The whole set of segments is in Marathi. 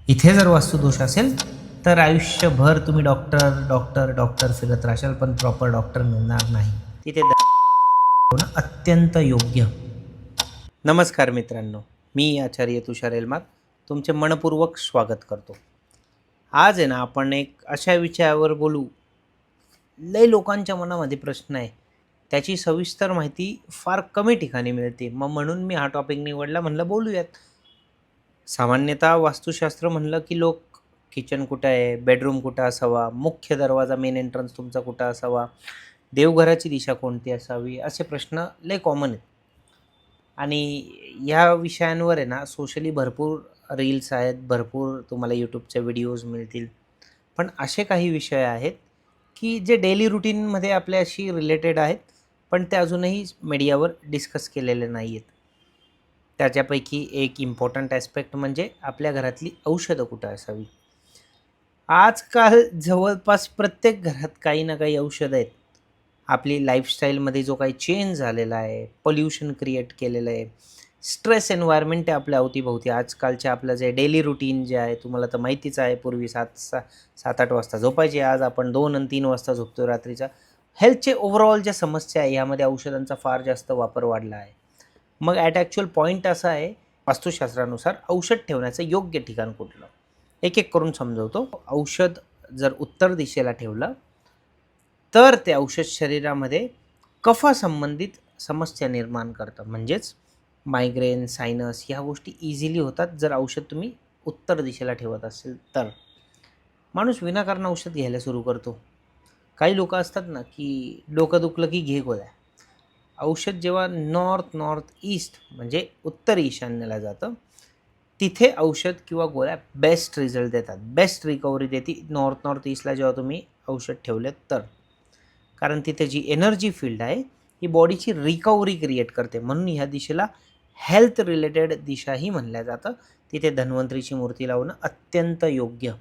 इथे जर वास्तुदोष असेल तर आयुष्यभर तुम्ही डॉक्टर डॉक्टर डॉक्टर फिरत राहाल, पण प्रॉपर डॉक्टर मिळणार नाही. तिथे होणं अत्यंत योग्य. नमस्कार मित्रांनो, मी आचार्य तुषार एलमात तुमचे मनपूर्वक स्वागत करतो. आज आहे ना, आपण एक अशा विषयावर बोलू. लय लोकांच्या मनामध्ये प्रश्न आहे, त्याची सविस्तर माहिती फार कमी ठिकाणी मिळते. मग म्हणून मी हा टॉपिक निवडला, म्हणलं बोलूयात. सामान्यतः वास्तुशास्त्र म्हणलं की लोक किचन कुठं आहे, बेडरूम कुठं असावा, मुख्य दरवाजा मेन एंट्रन्स तुमचा कुठं असावा, देवघराची दिशा कोणती असावी, असे प्रश्न लय कॉमन आहेत. आणि ह्या विषयांवर आहे ना, सोशली भरपूर रील्स आहेत, भरपूर तुम्हाला यूट्यूबचे व्हिडिओज मिळतील. पण असे काही विषय आहेत की जे डेली रुटीनमध्ये आपल्याशी रिलेटेड आहेत, पण ते अजूनही मीडियावर डिस्कस केलेले नाही आहेत. त्याच्यापैकी एक इम्पॉर्टंट ॲस्पेक्ट म्हणजे आपल्या घरातली औषधं कुठं असावी. आजकाल जवळपास प्रत्येक घरात काही ना काही औषधं आहेत. आपली लाईफस्टाईलमध्ये जो काही चेंज झालेला आहे, पोल्युशन क्रिएट केलेलं आहे, स्ट्रेस एन्व्हायरमेंट आहे आपल्या अवतीभोवती. आजकालचे आपलं जे डेली रुटीन जे आहे, तुम्हाला तर माहितीच आहे, पूर्वी 7-8 वाजता झोपायचे, आज आपण 2 आणि 3 वाजता झोपतो रात्रीचा. हेल्थचे ओव्हरऑल ज्या समस्या आहे, यामध्ये औषधांचा फार जास्त वापर वाढला आहे. मग ॲट ॲक्च्युअल पॉईंट असा आहे, वास्तुशास्त्रानुसार औषध ठेवण्याचं योग्य ठिकाण कुठलं, एक एक करून समजवतो. औषध जर उत्तर दिशेला ठेवलं तर ते औषध शरीरामध्ये कफासंबंधित समस्या निर्माण करतं. म्हणजेच मायग्रेन, सायनस ह्या गोष्टी इझिली होतात जर औषध तुम्ही उत्तर दिशेला ठेवत असेल तर. माणूस विनाकारण औषध घ्यायला सुरू करतो. काही लोक असतात ना, की डोकं दुखलं की घे गोळ्या. औषध जेव्हा नॉर्थ ईस्ट म्हणजे उत्तर ईशान्येला जातं, तिथे औषध किंवा गोळ्या बेस्ट रिझल्ट देतात, बेस्ट रिकव्हरी देते नॉर्थ ईस्टला जेव्हा तुम्ही औषध ठेवलेत तर. कारण तिथे जी एनर्जी फील्ड आहे ही बॉडीची रिकव्हरी क्रिएट करते. म्हणून ह्या दिशेला हेल्थ रिलेटेड दिशाही म्हणल्या जातं. तिथे धन्वंतरीची मूर्ती लावणं अत्यंत योग्य.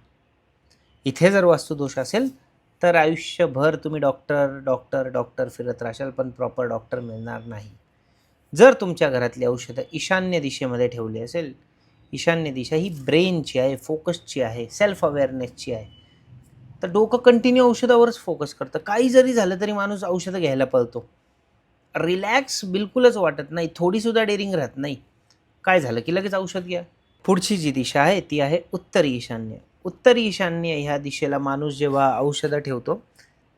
इथे जर वास्तुदोष असेल तर आयुष्यभर तुम्ही डॉक्टर डॉक्टर डॉक्टर फिरत राहाल, पण प्रॉपर डॉक्टर मिळणार नाही. जर तुमच्या घरातली औषधं ईशान्य दिशेमध्ये ठेवली असेल, ईशान्य दिशा ही ब्रेनची आहे, फोकसची आहे, सेल्फ अवेअरनेसची आहे, तर डोकं कंटिन्यू औषधावरच फोकस करतं. काही जरी झालं तरी माणूस औषधं घ्यायला पळतो. रिलॅक्स बिलकुलच वाटत नाही, थोडीसुद्धा डेअरिंग राहत नाही. काय झालं की लगेच औषध घ्या. पुढची जी दिशा आहे ती आहे उत्तर ईशान्य. उत्तर ईशान्य ह्या दिशेला माणूस जेव्हा औषधं ठेवतो,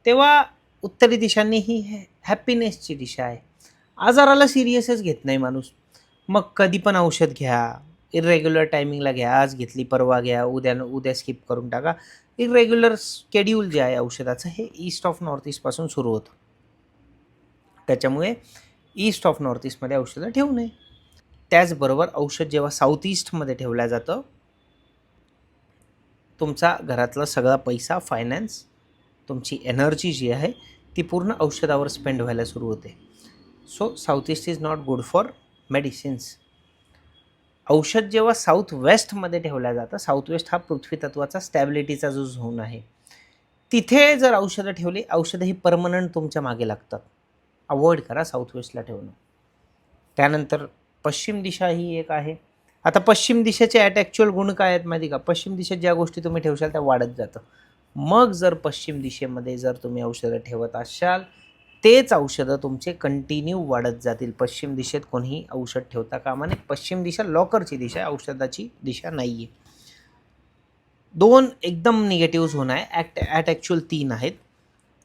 तेव्हा उत्तरी ईशान्य ही हॅपीनेसची दिशा आहे. आजाराला सिरियसच घेत नाही माणूस. मग कधी पण औषध घ्या, इरेग्युलर टायमिंगला घ्या, आज घेतली परवा घ्या, उद्या स्किप करून टाका. इरेग्युलर शेड्यूल जे आहे औषधाचं, हे ईस्ट ऑफ नॉर्थ ईस्टपासून सुरू होतं. त्याच्यामुळे ईस्ट ऑफ नॉर्थ ईस्टमध्ये औषधं ठेवू नये. त्याचबरोबर औषध जेव्हा साऊथ ईस्टमध्ये ठेवलं जातं, तुमचा घरातला सगळा पैसा, फायनान्स, तुमची एनर्जी जी आहे ती पूर्ण औषधावर स्पेंड व्हायला सुरू होते. So south east is not good for medicines. औषध जेव्हा साऊथ वेस्टमध्ये ठेवलं जातं, साऊथ वेस्ट हा पृथ्वी तत्वाचा स्टॅबिलिटीचा जो झोन आहे, तिथे जर औषधं ठेवली, औषधं ही परमनंट तुमच्या मागे लागतात. अवॉइड करा साऊथ वेस्टला ठेवणं. त्यानंतर पश्चिम दिशा ही एक आहे. आता पश्चिम दिशेचे ॲक्च्युअल गुण काय आहेत माहिती का? पश्चिम दिशेत ज्या गोष्टी तुम्ही ठेवशाल त्या वाढत जातं. मग जर पश्चिम दिशेमध्ये जर तुम्ही औषधं ठेवत असाल, तेच औषधं तुमचे कंटिन्यू वाढत जातील. पश्चिम दिशेत कोणीही औषध ठेवता कामा नये. पश्चिम दिशा लॉकरची दिशा आहे, औषधाची दिशा नाही आहे. 2 एकदम निगेटिव्ह झोन आहे, ॲक्च्युअल 3 आहेत.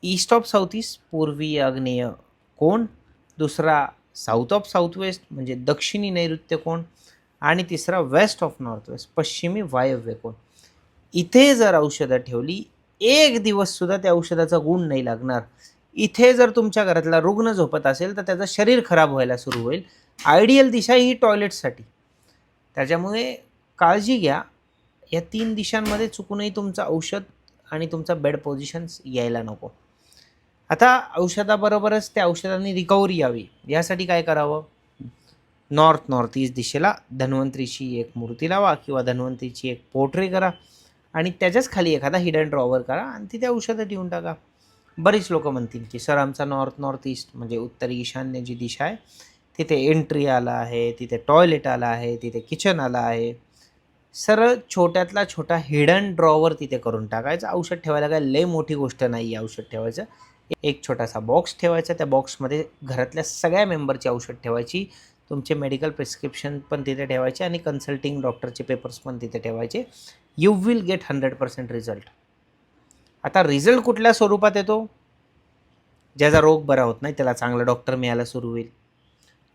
ईस्ट ऑफ साऊथ ईस्ट पूर्वी आग्नेय कोण, दुसरा साऊथ ऑफ साऊथ वेस्ट म्हणजे दक्षिणी नैऋत्य कोण, आणि तिसरा वेस्ट ऑफ नॉर्थ वेस्ट पश्चिमी वायव्य कोण. इथे जर औषधं ठेवली, एक दिवससुद्धा त्या औषधाचा गुण नाही लागणार. इथे जर तुमच्या घरातला रुग्ण झोपत असेल तर त्याचं शरीर खराब व्हायला सुरू होईल. आयडियल दिशा ही टॉयलेटसाठी. त्याच्यामुळे काळजी घ्या. या 3 दिशांमध्ये चुकूनही तुमचं औषध आणि तुमचा बेड पोझिशन्स यायला नको. आता औषधाबरोबरच त्या औषधांनी रिकव्हरी यावी, यासाठी काय करावं? नॉर्थ ईस्ट दिशेला धन्वंतरीची एक मूर्ती लावा किंवा धन्वंतरीची एक पोर्ट्रे करा आणि त्याच्याच खाली एखादा हिडन ड्रॉवर करा आणि तिथे औषधं ठेवून टाका. बरीच लोक म्हणतील की सर, आमचा नॉर्थ ईस्ट म्हणजे उत्तर ईशान्य जी दिशा आहे, तिथे एंट्री आला आहे, तिथे टॉयलेट आला आहे, तिथे किचन आला आहे. सरळ छोट्यातला छोटा हिडन ड्रॉवर तिथे करून टाकायचं. औषध ठेवायला काय लय मोठी गोष्ट नाही आहे औषध ठेवायचं. एक छोटासा बॉक्स ठेवायचा, त्या बॉक्समध्ये घरातल्या सगळ्या मेंबरची औषध ठेवायची, तुमचे मेडिकल प्रिस्क्रिप्शन पण तिथे ठेवायचे आणि कन्सल्टिंग डॉक्टरचे पेपर्स पण तिथे ठेवायचे. You will get 100% result. आता रिझल्ट कुठल्या स्वरूपात येतो? ज्याचा रोग बरा होत नाही त्याला चांगला डॉक्टर मिळायला सुरू होईल.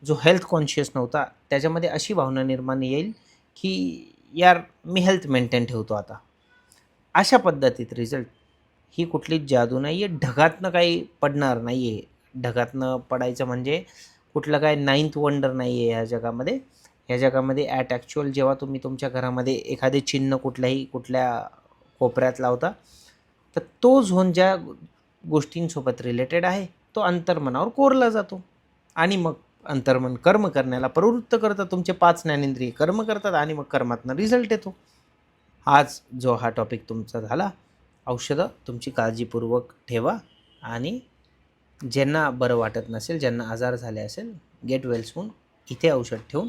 जो हेल्थ कॉन्शियस नव्हता त्याच्यामध्ये अशी भावना निर्माण येईल की यार मी हेल्थ मेंटेन ठेवतो आता. अशा पद्धतीत रिझल्ट. ही कुठलीच जादू नाही आहे. ढगातनं काही पडणार नाही आहे. ढगातनं पडायचं म्हणजे कुठलं काय नाईन्थ वंडर नाही आहे ह्या जगामध्ये. ह्या जगामध्ये ॲट ॲक्च्युअल जेव्हा तुम्ही तुमच्या घरामध्ये एखादे चिन्ह कुठल्या कोपऱ्यात लावता, तर तो झोन ज्या गोष्टींसोबत रिलेटेड आहे तो अंतर्मनावर कोरला जातो आणि मग अंतर्मन कर्म करण्याला प्रवृत्त करतं. तुमचे 5 ज्ञानेंद्रिय कर्म करतात आणि मग कर्मातनं रिझल्ट येतो. आज जो हा टॉपिक तुमचा झाला, औषधं तुमची काळजीपूर्वक ठेवा आणि ज्यांना बरं वाटत नसेल, ज्यांना आजार झाले असेल, गेट वेल सून इथे औषध ठेवून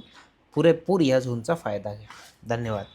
पुरेपूर या झोनचा फायदा घ्या. धन्यवाद.